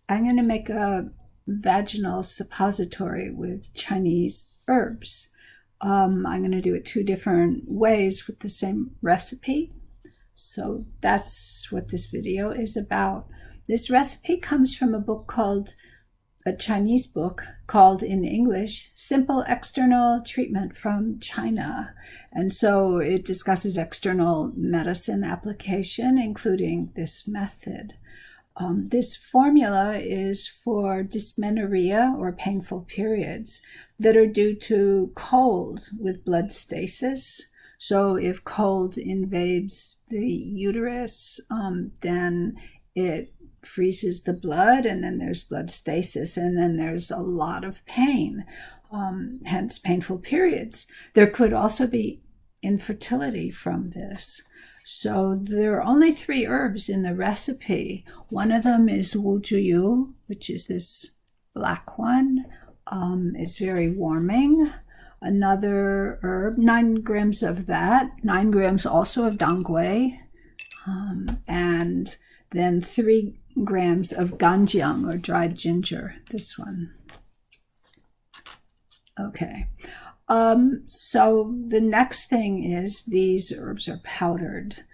I'm going to make a vaginal suppository with Chinese herbs. I'm going to do it 2 different ways with the same recipe. So that's what this video is about. This recipe comes from a Chinese book called in English, Simple External Treatment from China. And so it discusses external medicine application, including this method. This formula is for dysmenorrhea or painful periods that are due to cold with blood stasis. So if cold invades the uterus, then it freezes the blood, and then there's blood stasis, and then there's a lot of pain, hence painful periods. There could also be infertility from this. So there are only 3 herbs in the recipe. One of them is Wu Juyu, which is this black one. It's very warming. Another herb, 9 grams of that, 9 grams also of dangui, and then 3 grams of ganjiang or dried ginger, this one. Okay. So the next thing is these herbs are powdered,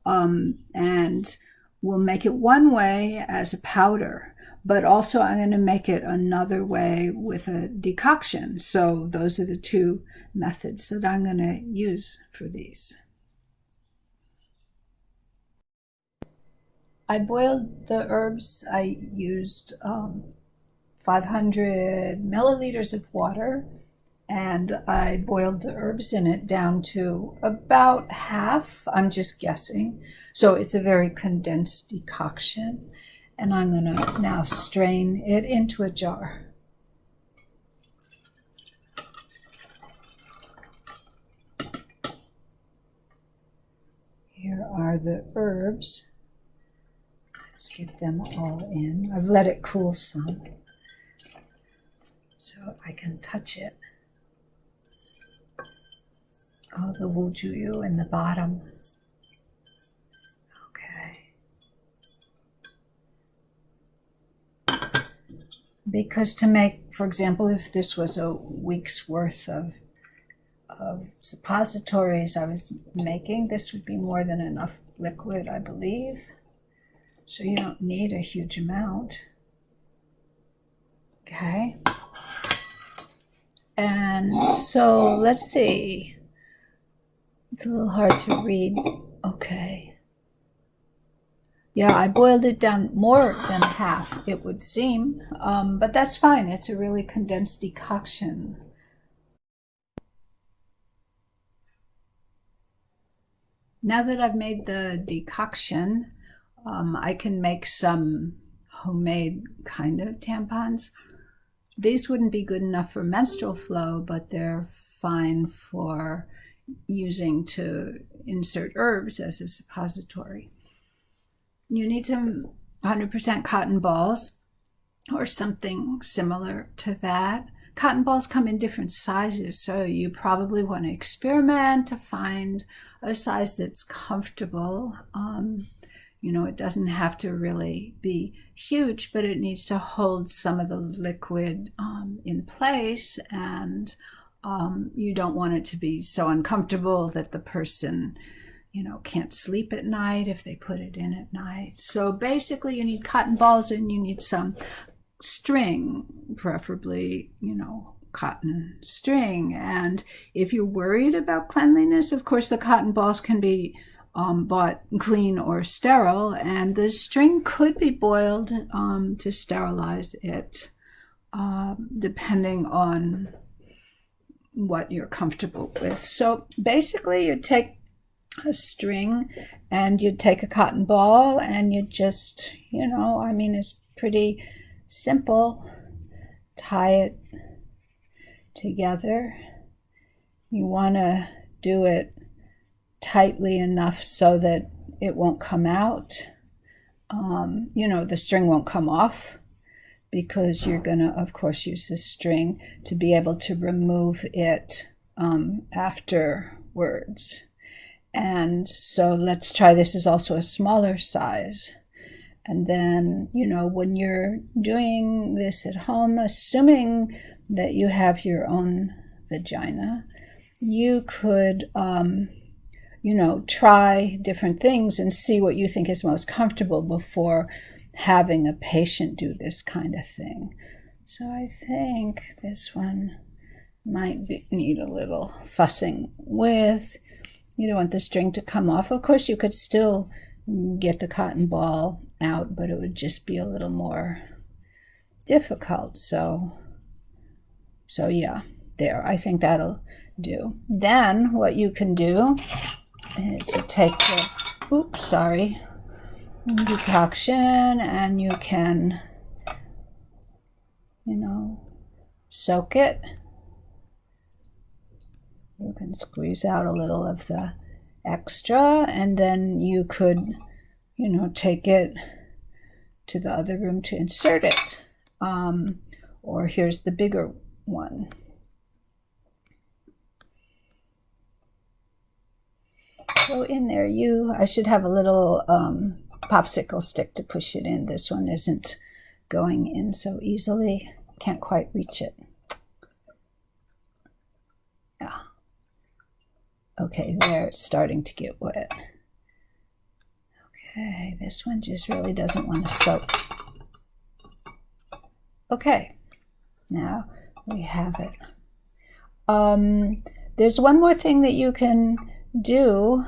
and we'll make it one way as a powder, but also I'm going to make it another way with a decoction. So those are the 2 methods that I'm going to use for these. I boiled the herbs. I used 500 milliliters of water, and I boiled the herbs in it down to about half. I'm just guessing. So it's a very condensed decoction. And I'm going to now strain it into a jar. Here are the herbs. Let's get them all in. I've let it cool some so I can touch it. Oh, the Wu Juyu in the bottom. Because to make, for example, if this was a week's worth of suppositories I was making, this would be more than enough liquid, I believe. So you don't need a huge amount. Okay. And so let's see. It's a little hard to read. Okay. Yeah, I boiled it down more than half, it would seem, but that's fine. It's a really condensed decoction. Now that I've made the decoction, I can make some homemade kind of tampons. These wouldn't be good enough for menstrual flow, but they're fine for using to insert herbs as a suppository. You need some 100% cotton balls or something similar to that. Cotton balls come in different sizes, so you probably want to experiment to find a size that's comfortable. It doesn't have to really be huge, but it needs to hold some of the liquid in place, and you don't want it to be so uncomfortable that the person can't sleep at night if they put it in at night. So basically you need cotton balls and you need some string, preferably, cotton string. And if you're worried about cleanliness, of course the cotton balls can be bought clean or sterile, and the string could be boiled to sterilize it, depending on what you're comfortable with. So basically you take a string and you take a cotton ball and you just, it's pretty simple. Tie it together. You want to do it tightly enough so that it won't come out. The string won't come off, because you're going to, of course, use the string to be able to remove it afterwards. And so let's try, this is also a smaller size. And then, when you're doing this at home, assuming that you have your own vagina, you could, try different things and see what you think is most comfortable before having a patient do this kind of thing. So I think this one might need a little fussing with. You don't want the string to come off. Of course, you could still get the cotton ball out, but it would just be a little more difficult. So yeah, there, I think that'll do. Then what you can do is you take the, decoction, and you can, soak it. You can squeeze out a little of the extra, and then you could, take it to the other room to insert it. Or here's the bigger one. Go in there. I should have a little popsicle stick to push it in. This one isn't going in so easily. Can't quite reach it. Yeah. Okay, there, it's starting to get wet. Okay, this one just really doesn't want to soak. Okay, now we have it. There's one more thing that you can do,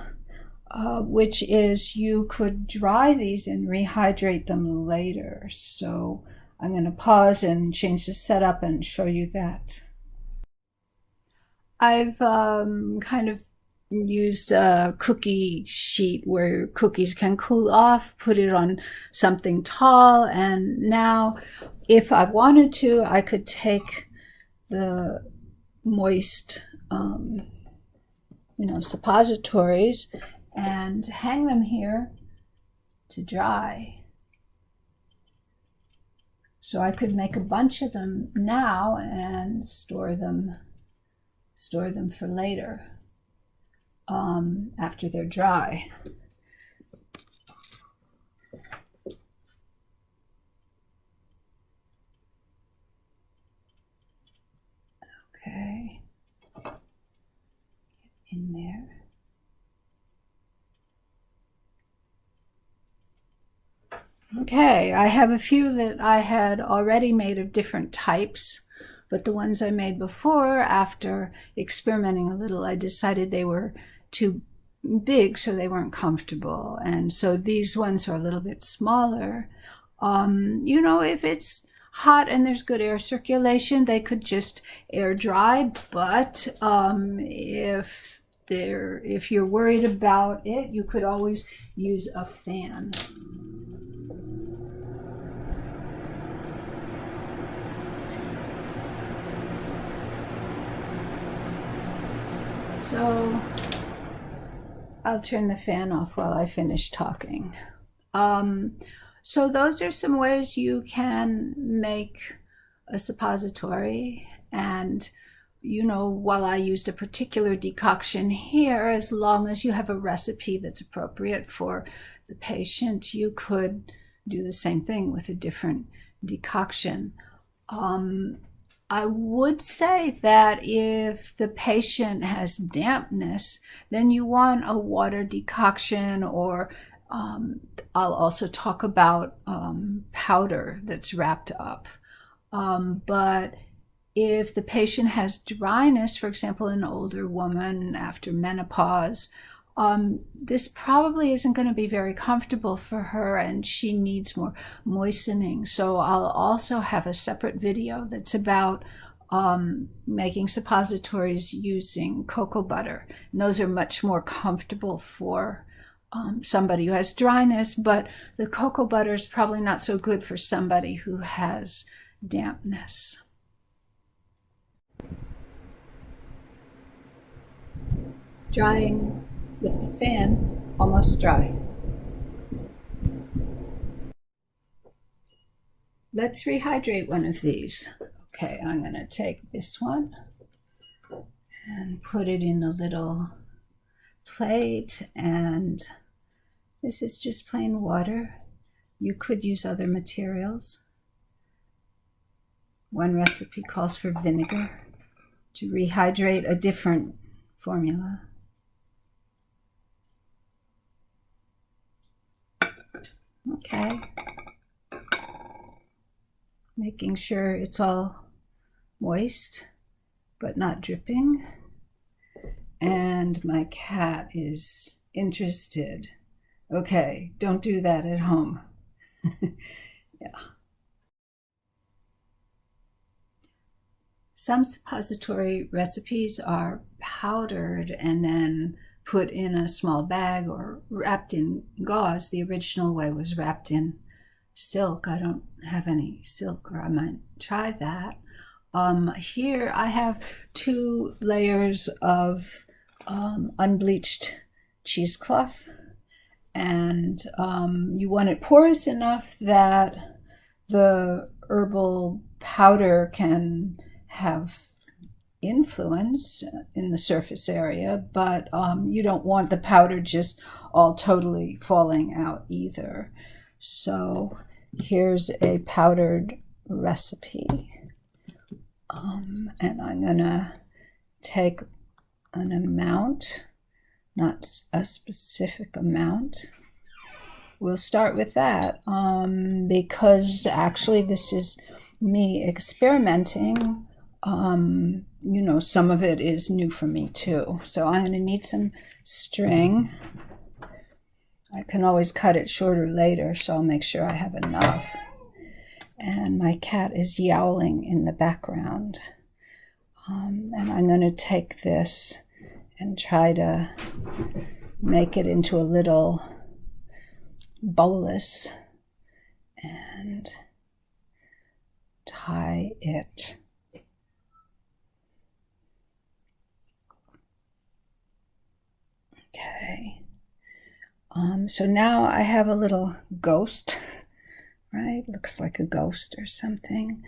which is you could dry these and rehydrate them later. So I'm going to pause and change the setup and show you that. I've kind of used a cookie sheet where cookies can cool off, put it on something tall, and now if I wanted to, I could take the moist suppositories and hang them here to dry. So I could make a bunch of them now and store them for later, after they're dry. Okay. In there. Okay, I have a few that I had already made of different types, but the ones I made before, after experimenting a little, I decided they were too big, so they weren't comfortable. And so these ones are a little bit smaller. If it's hot and there's good air circulation, they could just air dry, but if you're worried about it, you could always use a fan. So I'll turn the fan off while I finish talking. So those are some ways you can make a suppository. And, while I used a particular decoction here, as long as you have a recipe that's appropriate for the patient, you could do the same thing with a different decoction. I would say that if the patient has dampness, then you want a water decoction, or I'll also talk about powder that's wrapped up. But if the patient has dryness, for example, an older woman after menopause, this probably isn't going to be very comfortable for her, and she needs more moistening. So I'll also have a separate video that's about making suppositories using cocoa butter. And those are much more comfortable for somebody who has dryness, but the cocoa butter is probably not so good for somebody who has dampness. Drying with the fan, almost dry. Let's rehydrate one of these. Okay, I'm going to take this one and put it in a little plate, and this is just plain water. You could use other materials. One recipe calls for vinegar to rehydrate a different formula. Okay. Making sure it's all moist but not dripping. And my cat is interested. Okay, don't do that at home. Yeah. Some suppository recipes are powdered and then put in a small bag or wrapped in gauze. The original way was wrapped in silk. I don't have any silk, or I might try that. Here I have 2 layers of unbleached cheesecloth, and you want it porous enough that the herbal powder can have influence in the surface area, but you don't want the powder just all totally falling out either. So here's a powdered recipe. And I'm gonna take an amount, not a specific amount. We'll start with that because actually this is me experimenting. You know, some of it is new for me too. So I'm gonna need some string. I can always cut it shorter later, so I'll make sure I have enough. And my cat is yowling in the background. And I'm going to take this and try to make it into a little bolus and tie it. Okay. So now I have a little ghost. Right? Looks like a ghost or something.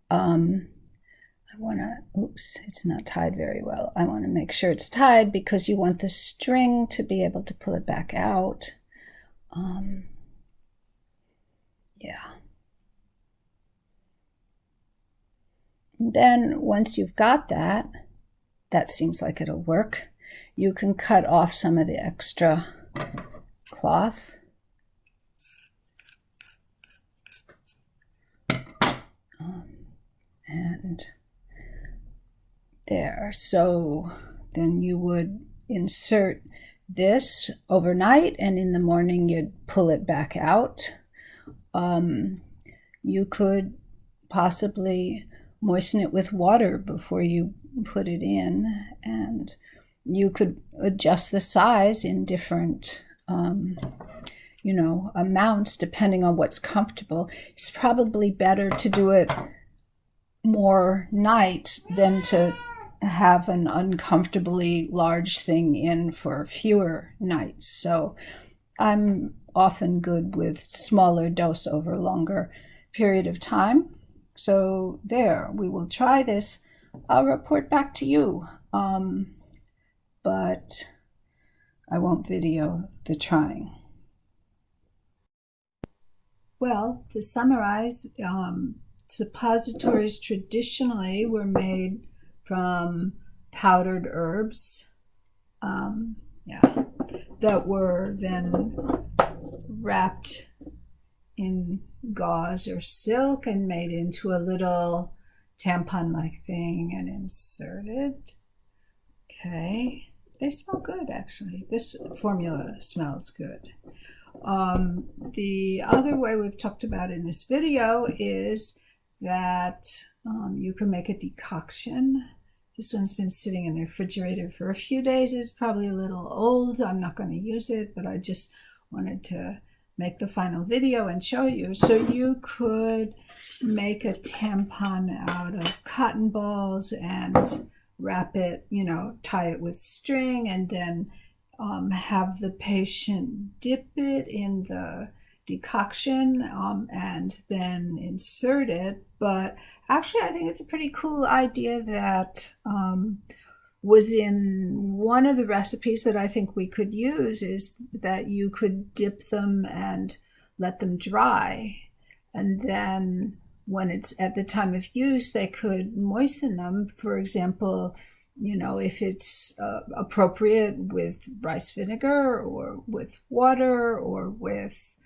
I want to, oops, it's not tied very well. I want to make sure it's tied because you want the string to be able to pull it back out. Yeah. And then once you've got that, that seems like it'll work. You can cut off some of the extra cloth. And there. So then you would insert this overnight, and in the morning you'd pull it back out. You could possibly moisten it with water before you put it in, and you could adjust the size in different amounts depending on what's comfortable. It's probably better to do it more nights than to have an uncomfortably large thing in for fewer nights. So I'm often good with smaller dose over a longer period of time. So there, we will try this. I'll report back to you, but I won't video the trying. Well, to summarize, suppositories traditionally were made from powdered herbs that were then wrapped in gauze or silk and made into a little tampon-like thing and inserted. Okay, they smell good actually. This formula smells good. The other way we've talked about in this video is that you can make a decoction. This one's been sitting in the refrigerator for a few days. It's probably a little old. I'm not going to use it, but I just wanted to make the final video and show you. So you could make a tampon out of cotton balls and wrap it, tie it with string, and then have the patient dip it in the decoction and then insert it. But actually, I think it's a pretty cool idea that was in one of the recipes that I think we could use, is that you could dip them and let them dry, and then when it's at the time of use, they could moisten them. For example, if it's appropriate with rice vinegar or with water or with,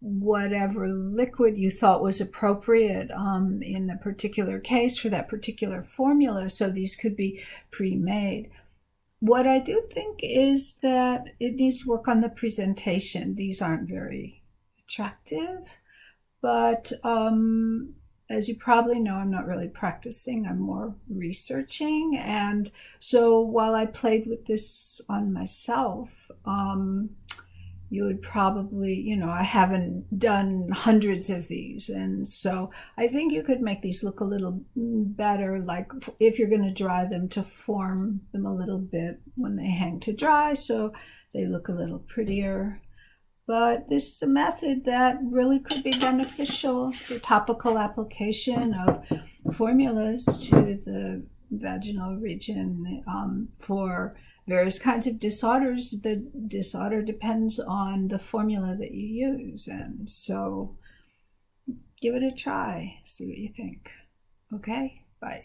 whatever liquid you thought was appropriate in the particular case for that particular formula. So these could be pre-made. What I do think is that it needs work on the presentation. These aren't very attractive, but as you probably know, I'm not really practicing, I'm more researching. And so while I played with this on myself, you would probably, I haven't done hundreds of these. And so I think you could make these look a little better, like if you're going to dry them, to form them a little bit when they hang to dry so they look a little prettier. But this is a method that really could be beneficial for topical application of formulas to the vaginal region for various kinds of disorders. The disorder depends on the formula that you use. And so give it a try, see what you think. Okay, bye.